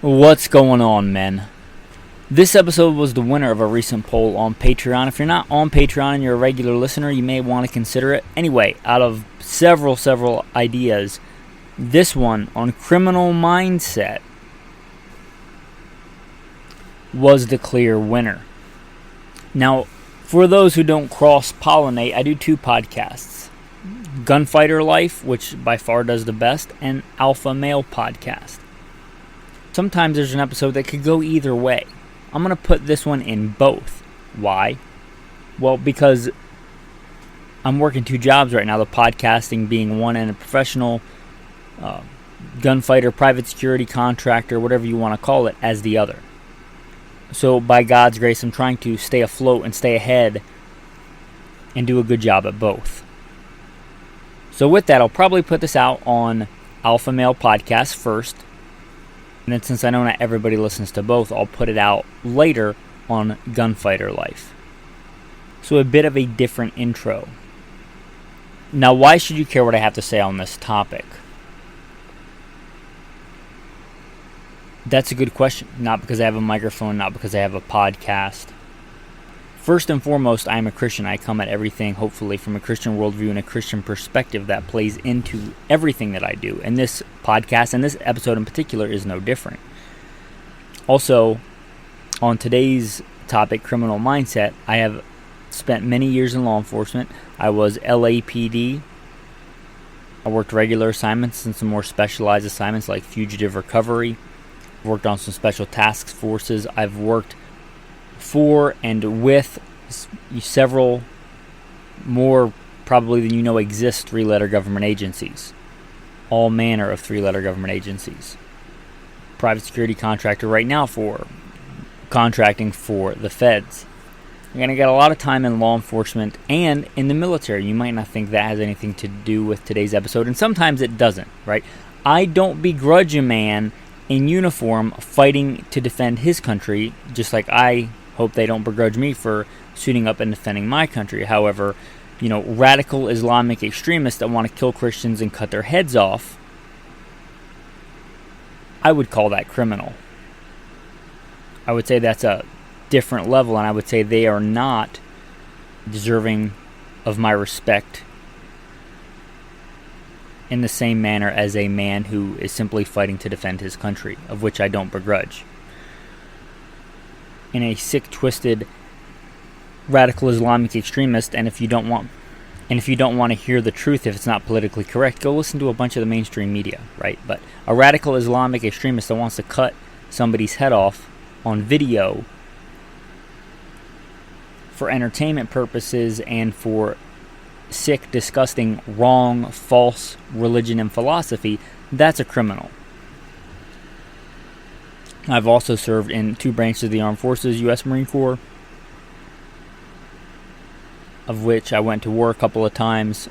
What's going on, men? This episode was the winner of a recent poll on Patreon. If you're not on Patreon and you're a regular listener, you may want to consider it. Anyway, out of several ideas, this one on criminal mindset was the clear winner. Now, for those who don't cross-pollinate, I do two podcasts. Gunfighter Life, which by far does the best, and Alpha Male Podcast. Sometimes there's an episode that could go either way. I'm going to put this one in both. Why? Well, because I'm working two jobs right now, the podcasting being one and a professional gunfighter, private security contractor, whatever you want to call it, as the other. So by God's grace, I'm trying to stay afloat and stay ahead and do a good job at both. So with that, I'll probably put this out on Alpha Male Podcast first. And then since I know not everybody listens to both, I'll put it out later on Gunfighter Life. So a bit of a different intro. Now, why should you care what I have to say on this topic? That's a good question. Not because I have a microphone, not because I have a podcast. First and foremost, I am a Christian. I come at everything, hopefully, from a Christian worldview and a Christian perspective that plays into everything that I do. And this podcast, and this episode in particular, is no different. Also, on today's topic, criminal mindset, I have spent many years in law enforcement. I was LAPD. I worked regular assignments and some more specialized assignments like fugitive recovery. I've worked on some special task forces. I've worked for and with several more, probably than you know exist, three-letter government agencies. All manner of three-letter government agencies. Private security contractor right now for contracting for the feds. You're going to get a lot of time in law enforcement and in the military. You might not think that has anything to do with today's episode, and sometimes it doesn't, right? I don't begrudge a man in uniform fighting to defend his country, just like I hope they don't begrudge me for suiting up and defending my country. However, radical Islamic extremists that want to kill Christians and cut their heads off, I would call that criminal. I would say that's a different level, and I would say they are not deserving of my respect in the same manner as a man who is simply fighting to defend his country, of which I don't begrudge. In a sick, twisted, radical Islamic extremist, and if you don't want to hear the truth, if it's not politically correct, go listen to a bunch of the mainstream media, right? But a radical Islamic extremist that wants to cut somebody's head off on video for entertainment purposes and for sick, disgusting, wrong, false religion and philosophy, that's a criminal. I've also served in two branches of the armed forces, U.S. Marine Corps, of which I went to war a couple of times,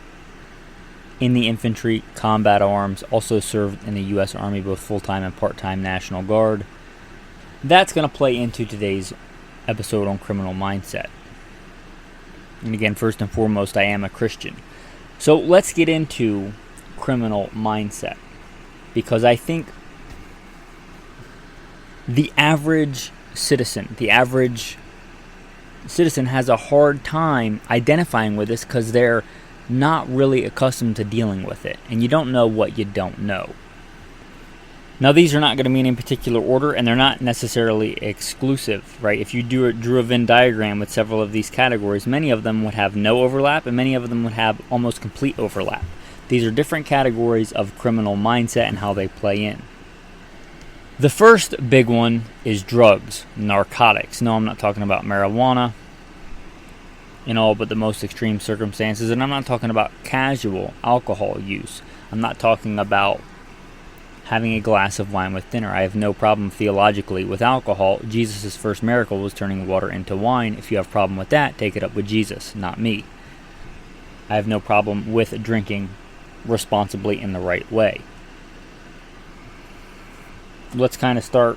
in the infantry, combat arms, also served in the U.S. Army, both full-time and part-time National Guard. That's going to play into today's episode on criminal mindset. And again, first and foremost, I am a Christian. So let's get into criminal mindset, because I think the average citizen has a hard time identifying with this because they're not really accustomed to dealing with it. And you don't know what you don't know. Now, these are not going to be in any particular order, and they're not necessarily exclusive, right? If you drew a Venn diagram with several of these categories, many of them would have no overlap, and many of them would have almost complete overlap. These are different categories of criminal mindset and how they play in. The first big one is drugs, narcotics. No, I'm not talking about marijuana in all but the most extreme circumstances, and I'm not talking about casual alcohol use. I'm not talking about having a glass of wine with dinner. I have no problem theologically with alcohol. Jesus' first miracle was turning water into wine. If you have a problem with that, take it up with Jesus, not me. I have no problem with drinking responsibly in the right way. Let's kind of start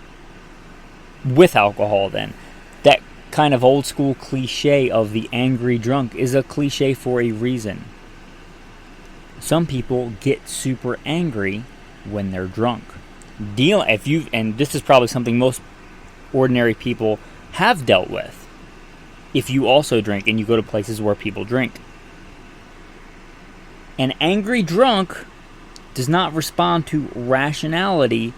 with alcohol then. That kind of old school cliche of the angry drunk is a cliche for a reason. Some people get super angry when they're drunk. and this is probably something most ordinary people have dealt with, if you also drink and you go to places where people drink. An angry drunk does not respond to rationality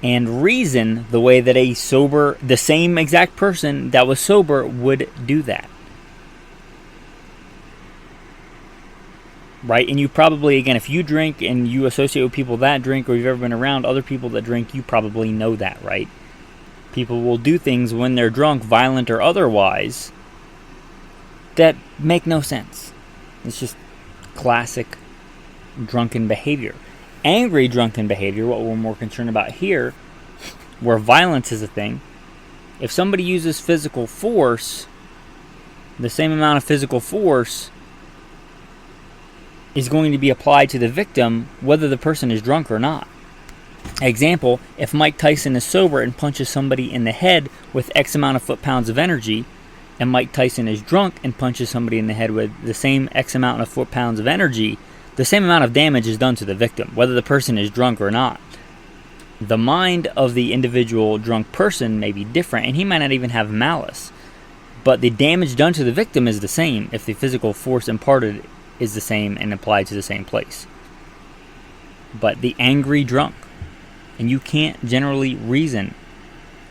and reason the way that the same exact person that was sober would do that. Right? And you probably, again, if you drink and you associate with people that drink, or you've ever been around other people that drink, you probably know that, right? People will do things when they're drunk, violent or otherwise, that make no sense. It's just classic drunken behavior. Angry drunken behavior, what we're more concerned about here, where violence is a thing, if somebody uses physical force, the same amount of physical force is going to be applied to the victim whether the person is drunk or not. Example, if Mike Tyson is sober and punches somebody in the head with X amount of foot-pounds of energy, and Mike Tyson is drunk and punches somebody in the head with the same X amount of foot-pounds of energy, the same amount of damage is done to the victim, whether the person is drunk or not. The mind of the individual drunk person may be different, and he might not even have malice, but the damage done to the victim is the same if the physical force imparted is the same and applied to the same place. But the angry drunk, and you can't generally reason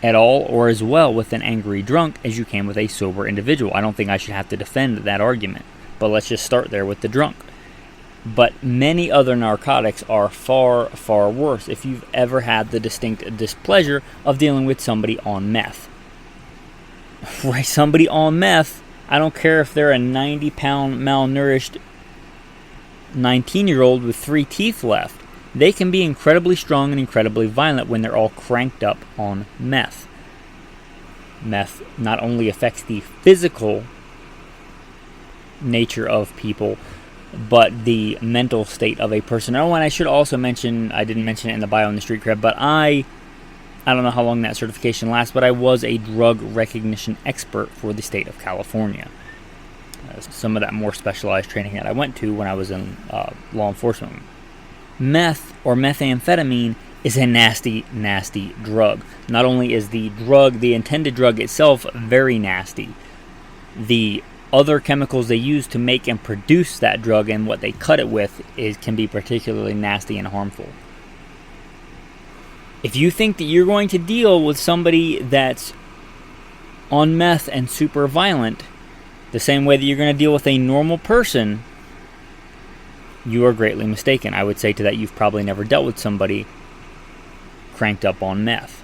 at all or as well with an angry drunk as you can with a sober individual. I don't think I should have to defend that argument, but let's just start there with the drunk. But many other narcotics are far, far worse if you've ever had the distinct displeasure of dealing with somebody on meth. Right, somebody on meth, I don't care if they're a 90-pound malnourished 19-year-old with 3 teeth left. They can be incredibly strong and incredibly violent when they're all cranked up on meth. Meth not only affects the physical nature of people, but the mental state of a person. Oh, and I should also mention, I didn't mention it in the bio in the street cred, but I don't know how long that certification lasts, but I was a drug recognition expert for the state of California. Some of that more specialized training that I went to when I was in law enforcement. Meth, or methamphetamine, is a nasty, nasty drug. Not only is the intended drug itself, very nasty, the other chemicals they use to make and produce that drug and what they cut it with can be particularly nasty and harmful. If you think that you're going to deal with somebody that's on meth and super violent the same way that you're going to deal with a normal person, you are greatly mistaken. I would say to that, you've probably never dealt with somebody cranked up on meth.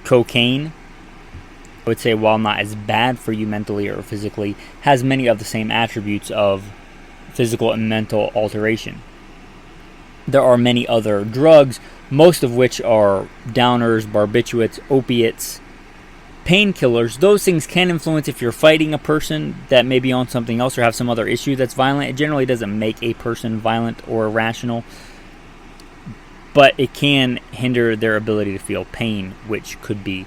Cocaine, I would say, while not as bad for you mentally or physically, has many of the same attributes of physical and mental alteration. There are many other drugs, most of which are downers, barbiturates, opiates, painkillers. Those things can influence if you're fighting a person that may be on something else or have some other issue that's violent. It generally doesn't make a person violent or irrational, but it can hinder their ability to feel pain, which could be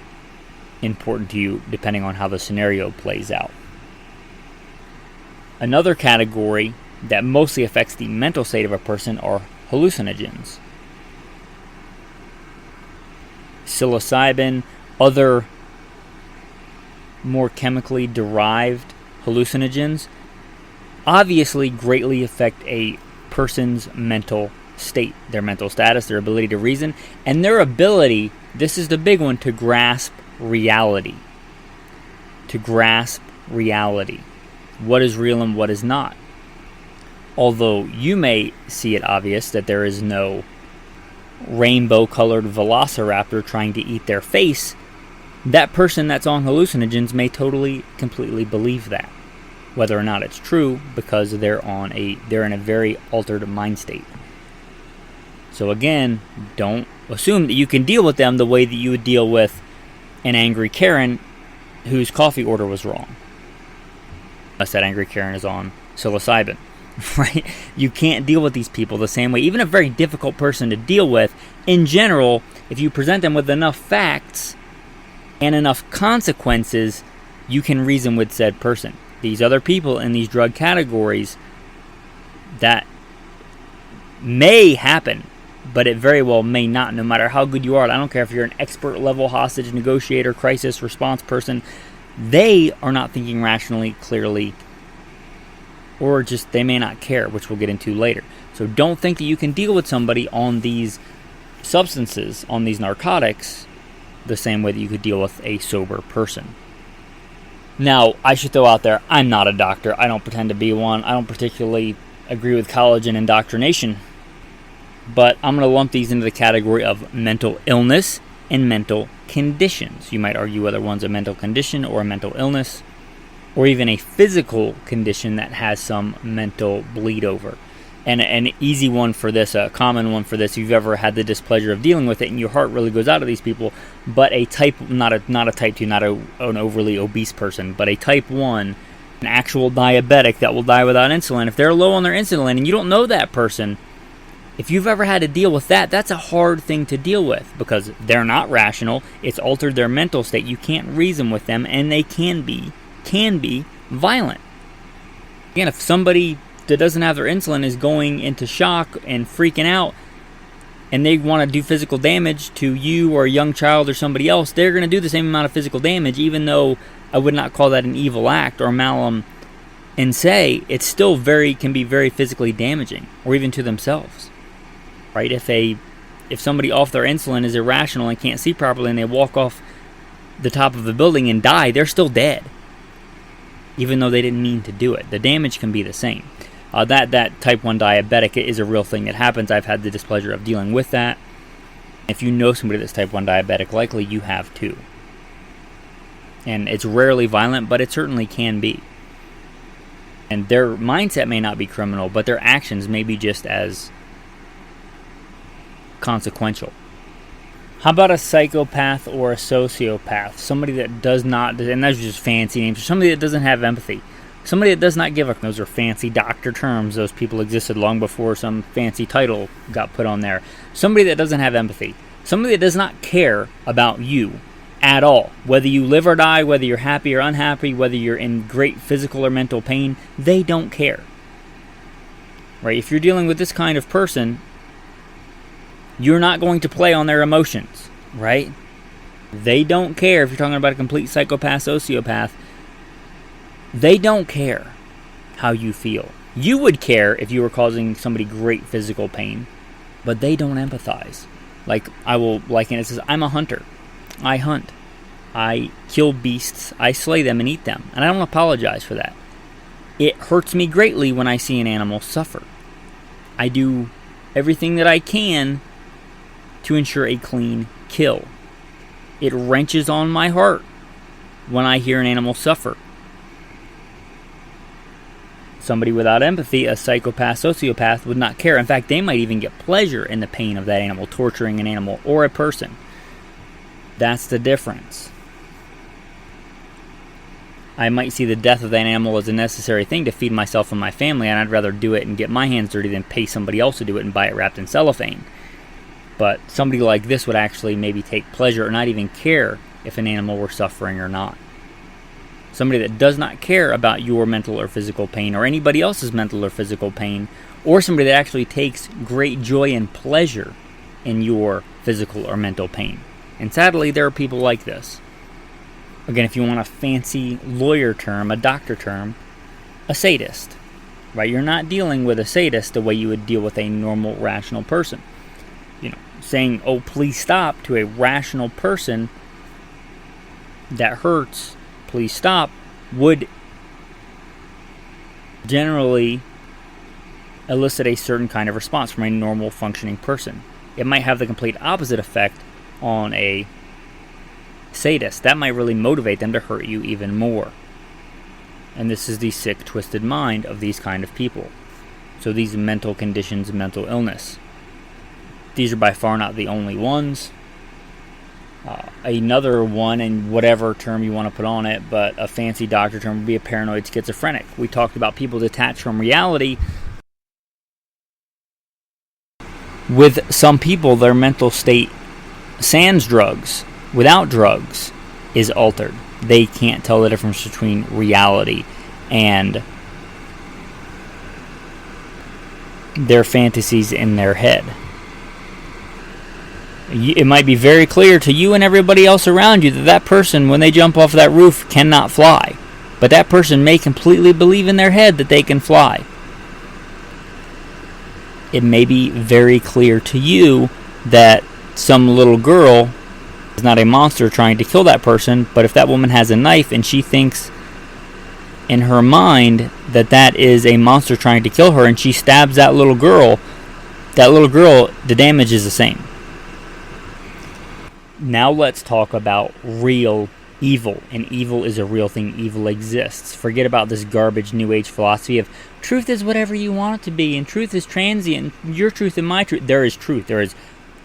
important to you depending on how the scenario plays out. Another category that mostly affects the mental state of a person are hallucinogens. Psilocybin, other more chemically derived hallucinogens obviously greatly affect a person's mental state, their mental status, their ability to reason, and their ability, this is the big one, to grasp reality. To grasp reality. What is real and what is not. Although you may see it obvious that there is no rainbow-colored velociraptor trying to eat their face, that person that's on hallucinogens may totally, completely believe that, whether or not it's true, because they're in a very altered mind state. So again, don't assume that you can deal with them the way that you would deal with an angry Karen whose coffee order was wrong. Unless that angry Karen is on psilocybin, right? You can't deal with these people the same way. Even a very difficult person to deal with, in general, if you present them with enough facts and enough consequences, you can reason with said person. These other people in these drug categories, that may happen, but it very well may not, no matter how good you are. I don't care if you're an expert level hostage negotiator, crisis response person. They are not thinking rationally, clearly, or just they may not care, which we'll get into later. So don't think that you can deal with somebody on these substances, on these narcotics, the same way that you could deal with a sober person. Now, I should throw out there, I'm not a doctor. I don't pretend to be one. I don't particularly agree with college and indoctrination. But I'm going to lump these into the category of mental illness and mental conditions. You might argue whether one's a mental condition or a mental illness, or even a physical condition that has some mental bleed over. And an easy one for this, a common one for this, if you've ever had the displeasure of dealing with it and your heart really goes out to these people, but a type, not a type 2, not an overly obese person, but a type 1, an actual diabetic that will die without insulin, if they're low on their insulin and you don't know that person, if you've ever had to deal with that, that's a hard thing to deal with because they're not rational. It's altered their mental state. You can't reason with them, and they can be violent. Again, if somebody that doesn't have their insulin is going into shock and freaking out, and they want to do physical damage to you or a young child or somebody else, they're going to do the same amount of physical damage, even though I would not call that an evil act or malum in se. It still can be very physically damaging, or even to themselves. Right? If somebody off their insulin is irrational and can't see properly and they walk off the top of a building and die, they're still dead, even though they didn't mean to do it. The damage can be the same. That type 1 diabetic is a real thing that happens. I've had the displeasure of dealing with that. If you know somebody that's type 1 diabetic, likely you have too. And it's rarely violent, but it certainly can be. And their mindset may not be criminal, but their actions may be just as consequential. How about a psychopath or a sociopath? Somebody that does not, and those are just fancy names, somebody that doesn't have empathy. Somebody that does not give a, those are fancy doctor terms. Those people existed long before some fancy title got put on there. Somebody that doesn't have empathy. Somebody that does not care about you at all. Whether you live or die, whether you're happy or unhappy, whether you're in great physical or mental pain, they don't care. Right? If you're dealing with this kind of person, you're not going to play on their emotions, right? They don't care. If you're talking about a complete psychopath, sociopath, they don't care how you feel. You would care if you were causing somebody great physical pain, but they don't empathize. Like, I will liken it, says, I'm a hunter. I hunt. I kill beasts. I slay them and eat them. And I don't apologize for that. It hurts me greatly when I see an animal suffer. I do everything that I can to ensure a clean kill. It wrenches on my heart when I hear an animal suffer. Somebody without empathy, a psychopath, sociopath, would not care. In fact, they might even get pleasure in the pain of that animal, torturing an animal or a person. That's the difference. I might see the death of that animal as a necessary thing to feed myself and my family, and I'd rather do it and get my hands dirty than pay somebody else to do it and buy it wrapped in cellophane. But somebody like this would actually maybe take pleasure or not even care if an animal were suffering or not. Somebody that does not care about your mental or physical pain or anybody else's mental or physical pain, or somebody that actually takes great joy and pleasure in your physical or mental pain. And sadly, there are people like this. Again, if you want a fancy lawyer term, a doctor term, a sadist. Right? You're not dealing with a sadist the way you would deal with a normal, rational person. You know, saying, oh, please stop to a rational person that hurts, please stop, would generally elicit a certain kind of response from a normal functioning person. It might have the complete opposite effect on a sadist. That might really motivate them to hurt you even more. And this is the sick, twisted mind of these kind of people. So these mental conditions, mental illness. These are by far not the only ones. Another one, and whatever term you want to put on it, but a fancy doctor term would be a paranoid schizophrenic. We talked about people detached from reality. With some people, their mental state, sans drugs, without drugs, is altered. They can't tell the difference between reality and their fantasies in their head. It might be very clear to you and everybody else around you that that person, when they jump off that roof, cannot fly. But that person may completely believe in their head that they can fly. It may be very clear to you that some little girl is not a monster trying to kill that person, but if that woman has a knife and she thinks in her mind that that is a monster trying to kill her and she stabs that little girl, the damage is the same. Now let's talk about real evil. And evil is a real thing. Evil exists. Forget about this garbage New Age philosophy of truth is whatever you want it to be, and truth is transient, your truth and my truth. There is truth. There is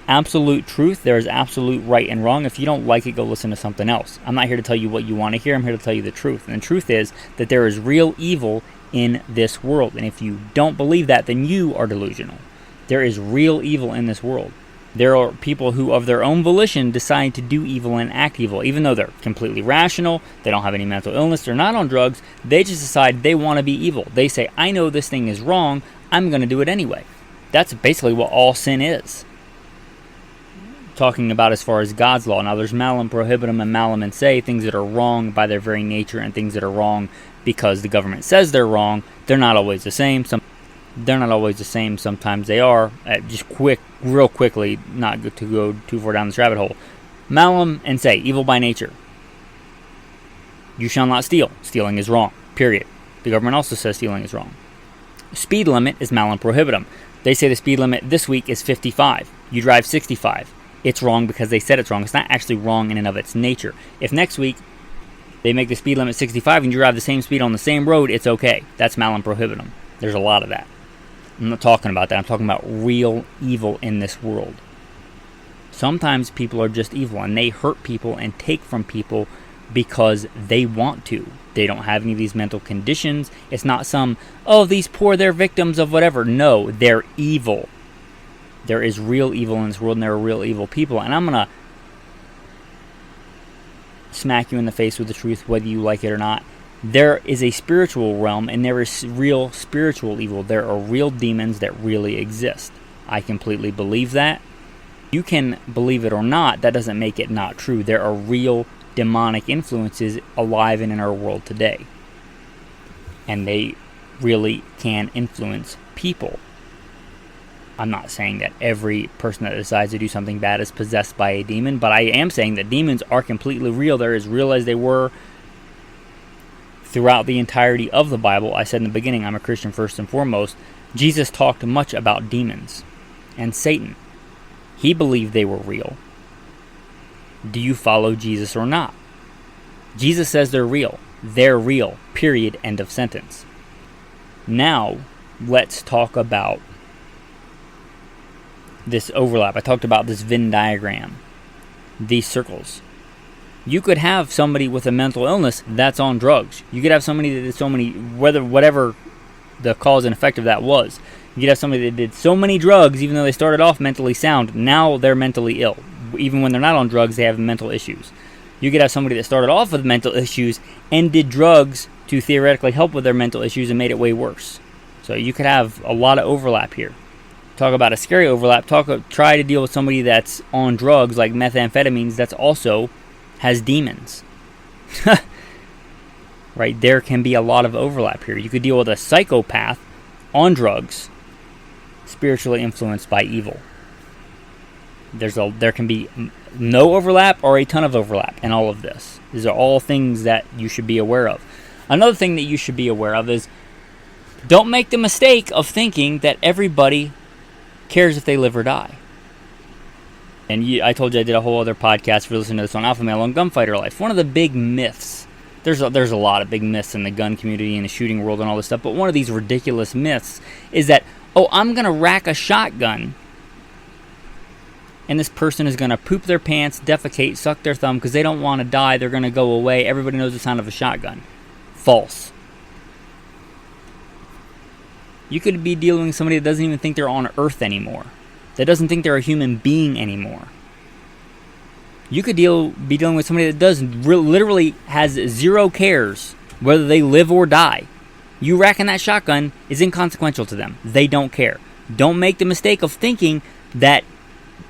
absolute truth. There is absolute right and wrong. If you don't like it, go listen to something else. I'm not here to tell you what you want to hear. I'm here to tell you the truth. And the truth is that there is real evil in this world. And if you don't believe that, then you are delusional. There is real evil in this world. There are people who, of their own volition, decide to do evil and act evil, even though they're completely rational, they don't have any mental illness, they're not on drugs, they just decide they want to be evil. They say, I know this thing is wrong, I'm going to do it anyway. That's basically what all sin is. Talking about as far as God's law. Now, there's malum prohibitum and malum in se, things that are wrong by their very nature, and things that are wrong because the government says they're wrong. They're not always the same. Sometimes they are. Real quickly, not to go too far down this rabbit hole. Malum and se, evil by nature. You shall not steal. Stealing is wrong, period. The government also says stealing is wrong. Speed limit is malum prohibitum. They say the speed limit this week is 55. You drive 65. It's wrong because they said it's wrong. It's not actually wrong in and of its nature. If next week they make the speed limit 65 and you drive the same speed on the same road, it's okay. That's malum prohibitum. There's a lot of that. I'm not talking about that. I'm talking about real evil in this world. Sometimes people are just evil and they hurt people and take from people because they want to. They don't have any of these mental conditions. It's not some, these poor, they're victims of whatever. No, they're evil. There is real evil in this world and there are real evil people. And I'm going to smack you in the face with the truth whether you like it or not. There is a spiritual realm and there is real spiritual evil. There are real demons that really exist. I completely believe that. You can believe it or not. That doesn't make it not true. There are real demonic influences alive and in our world today. And they really can influence people. I'm not saying that every person that decides to do something bad is possessed by a demon, but I am saying that demons are completely real. They're as real as they were throughout the entirety of the Bible. I said in the beginning, I'm a Christian first and foremost. Jesus talked much about demons and Satan. He believed they were real. Do you follow Jesus or not? Jesus says they're real. They're real. Period. End of sentence. Now, let's talk about this overlap. I talked about this Venn diagram. These circles. You could have somebody with a mental illness that's on drugs. You could have somebody that did whatever the cause and effect of that was. You could have somebody that did so many drugs, even though they started off mentally sound, now they're mentally ill. Even when they're not on drugs, they have mental issues. You could have somebody that started off with mental issues and did drugs to theoretically help with their mental issues and made it way worse. So you could have a lot of overlap here. Talk about a scary overlap. Try to deal with somebody that's on drugs like methamphetamines that's also has demons. Right? There can be a lot of overlap here. You could deal with a psychopath on drugs, spiritually influenced by evil. There can be no overlap or a ton of overlap in all of this. These are all things that you should be aware of. Another thing that you should be aware of is don't make the mistake of thinking that everybody cares if they live or die. And I told you I did a whole other podcast for listening to this on Alpha Male on Gunfighter Life. One of the big myths, there's a lot of big myths in the gun community and the shooting world and all this stuff, but one of these ridiculous myths is that, I'm going to rack a shotgun and this person is going to poop their pants, defecate, suck their thumb because they don't want to die, they're going to go away, everybody knows the sound of a shotgun. False. You could be dealing with somebody that doesn't even think they're on Earth anymore. That doesn't think they're a human being anymore. You could be dealing with somebody that literally has zero cares whether they live or die. You racking that shotgun is inconsequential to them. They don't care. Don't make the mistake of thinking that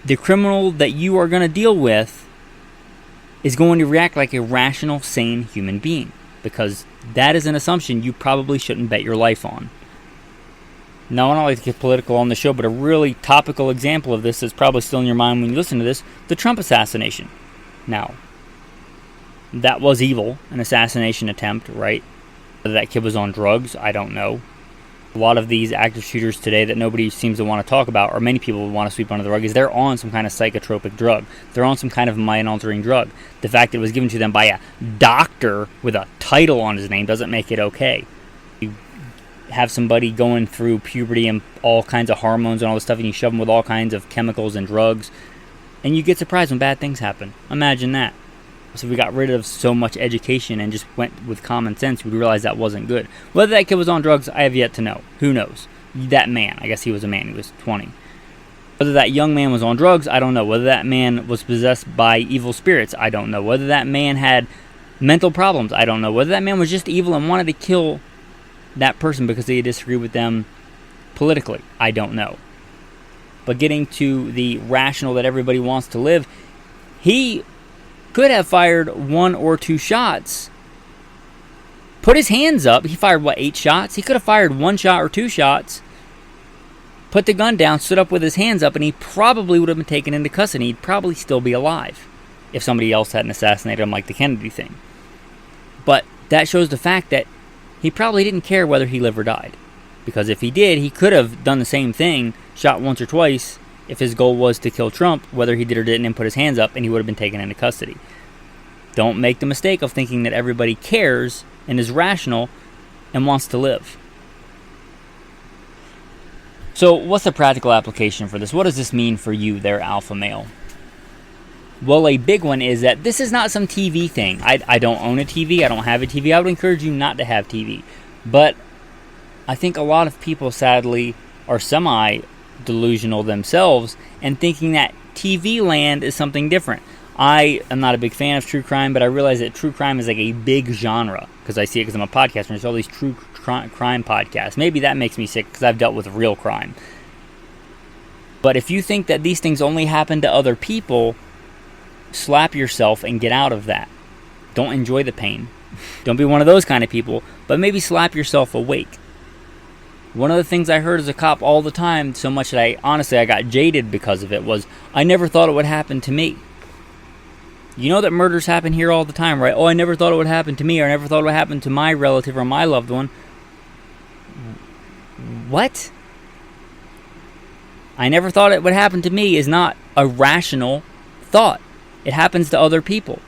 the criminal that you are going to deal with is going to react like a rational, sane human being, because that is an assumption you probably shouldn't bet your life on. Now, I don't like to get political on the show, but a really topical example of this is probably still in your mind when you listen to this, the Trump assassination. Now, that was evil, an assassination attempt, right? Whether that kid was on drugs, I don't know. A lot of these active shooters today that nobody seems to want to talk about, or many people want to sweep under the rug, is they're on some kind of psychotropic drug. They're on some kind of mind-altering drug. The fact that it was given to them by a doctor with a title on his name doesn't make it okay. You have somebody going through puberty and all kinds of hormones and all this stuff, and you shove them with all kinds of chemicals and drugs, and you get surprised when bad things happen. Imagine that. So if we got rid of so much education and just went with common sense, we'd realize that wasn't good. Whether that kid was on drugs, I have yet to know. Who knows? That man, I guess he was a man, he was 20. Whether that young man was on drugs, I don't know. Whether that man was possessed by evil spirits, I don't know. Whether that man had mental problems, I don't know. Whether that man was just evil and wanted to kill that person because they disagreed with them politically, I don't know. But getting to the rational that everybody wants to live, he could have fired 1 or 2 shots, put his hands up. He fired, 8 shots? He could have fired 1 shot or 2 shots, put the gun down, stood up with his hands up, and he probably would have been taken into custody. He'd probably still be alive if somebody else hadn't assassinated him like the Kennedy thing. But that shows the fact that he probably didn't care whether he lived or died. Because if he did, he could have done the same thing, shot once or twice, if his goal was to kill Trump, whether he did or didn't, and put his hands up, and he would have been taken into custody. Don't make the mistake of thinking that everybody cares and is rational and wants to live. So what's the practical application for this? What does this mean for you there, alpha male? Well, a big one is that this is not some TV thing. I don't own a TV. I don't have a TV. I would encourage you not to have TV. But I think a lot of people, sadly, are semi-delusional themselves and thinking that TV land is something different. I am not a big fan of true crime, but I realize that true crime is like a big genre because I see it because I'm a podcaster and there's all these true crime podcasts. Maybe that makes me sick because I've dealt with real crime. But if you think that these things only happen to other people, slap yourself and get out of that. Don't enjoy the pain. Don't be one of those kind of people, but maybe slap yourself awake. One of the things I heard as a cop all the time, so much that I got jaded because of it, was, I never thought it would happen to me. You know that murders happen here all the time, right? Oh, I never thought it would happen to me, or I never thought it would happen to my relative or my loved one. What? I never thought it would happen to me is not a rational thought. It happens to other people.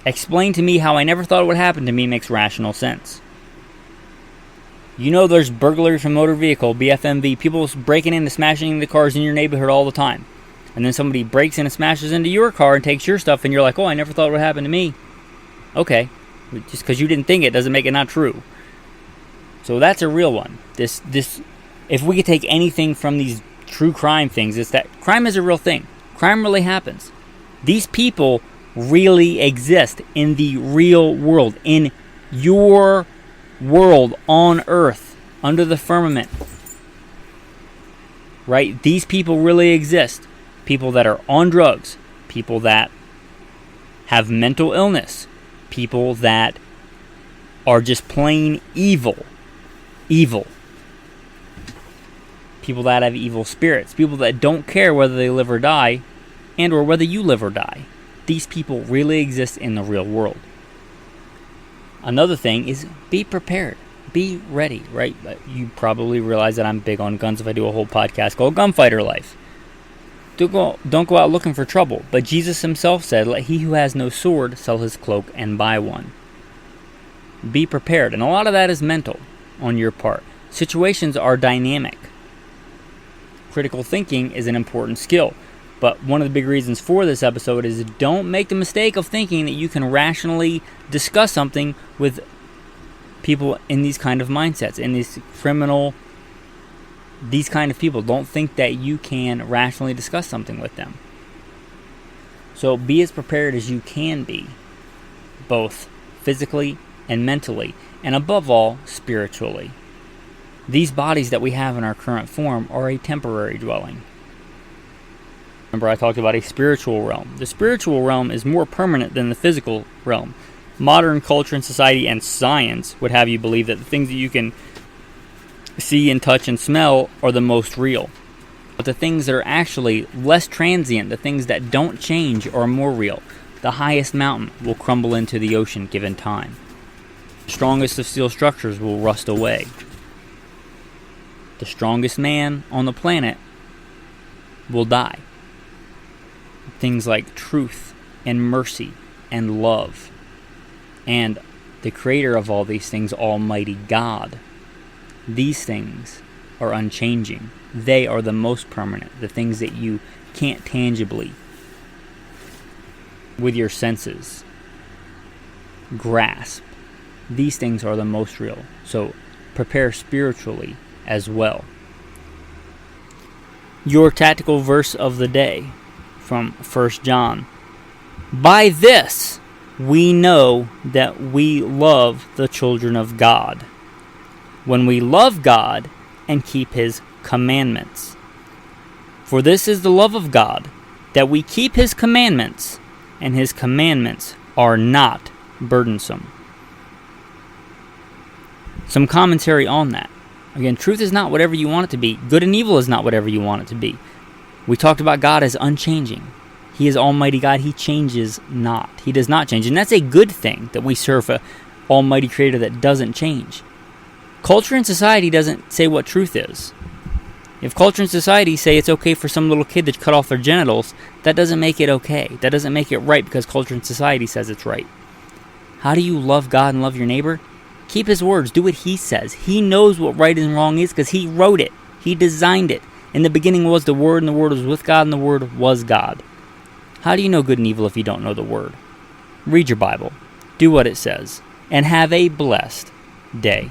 Explain to me how I never thought it would happen to me makes rational sense. You know there's burglaries from motor vehicle, BFMV, people breaking into, smashing into cars in your neighborhood all the time. And then somebody breaks in and smashes into your car and takes your stuff, and you're like, oh, I never thought it would happen to me. Okay. Just because you didn't think it doesn't make it not true. So that's a real one. This, if we could take anything from these true crime things, it's that crime is a real thing. Crime really happens. These people really exist in the real world, in your world on earth, under the firmament. Right? These people really exist. People that are on drugs, people that have mental illness, people that are just plain evil. Evil. People that have evil spirits, people that don't care whether they live or die, and or whether you live or die. These people really exist in the real world. Another thing is be prepared. Be ready, right? You probably realize that I'm big on guns if I do a whole podcast called Gunfighter Life. Don't go out looking for trouble. But Jesus himself said, let he who has no sword sell his cloak and buy one. Be prepared. And a lot of that is mental on your part. Situations are dynamic. Critical thinking is an important skill. But one of the big reasons for this episode is don't make the mistake of thinking that you can rationally discuss something with people in these kind of mindsets, in these criminal, these kind of people. Don't think that you can rationally discuss something with them. So be as prepared as you can be, both physically and mentally, and above all, spiritually. These bodies that we have in our current form are a temporary dwelling. Remember, I talked about a spiritual realm. The spiritual realm is more permanent than the physical realm. Modern culture and society and science would have you believe that the things that you can see and touch and smell are the most real. But the things that are actually less transient, the things that don't change, are more real. The highest mountain will crumble into the ocean given time. The strongest of steel structures will rust away. The strongest man on the planet will die. Things like truth and mercy and love and the creator of all these things, Almighty God. These things are unchanging. They are the most permanent, the things that you can't tangibly, with your senses, grasp. These things are the most real. So prepare spiritually as well. Your tactical verse of the day from 1 John. By this we know that we love the children of God, when we love God and keep His commandments. For this is the love of God, that we keep His commandments, and His commandments are not burdensome. Some commentary on that. Again, truth is not whatever you want it to be. Good and evil is not whatever you want it to be. We talked about God as unchanging. He is Almighty God. He changes not. He does not change. And that's a good thing, that we serve an Almighty Creator that doesn't change. Culture and society doesn't say what truth is. If culture and society say it's okay for some little kid to cut off their genitals, that doesn't make it okay. That doesn't make it right because culture and society says it's right. How do you love God and love your neighbor? Keep His words. Do what He says. He knows what right and wrong is because He wrote it. He designed it. In the beginning was the Word, and the Word was with God, and the Word was God. How do you know good and evil if you don't know the Word? Read your Bible. Do what it says. And have a blessed day.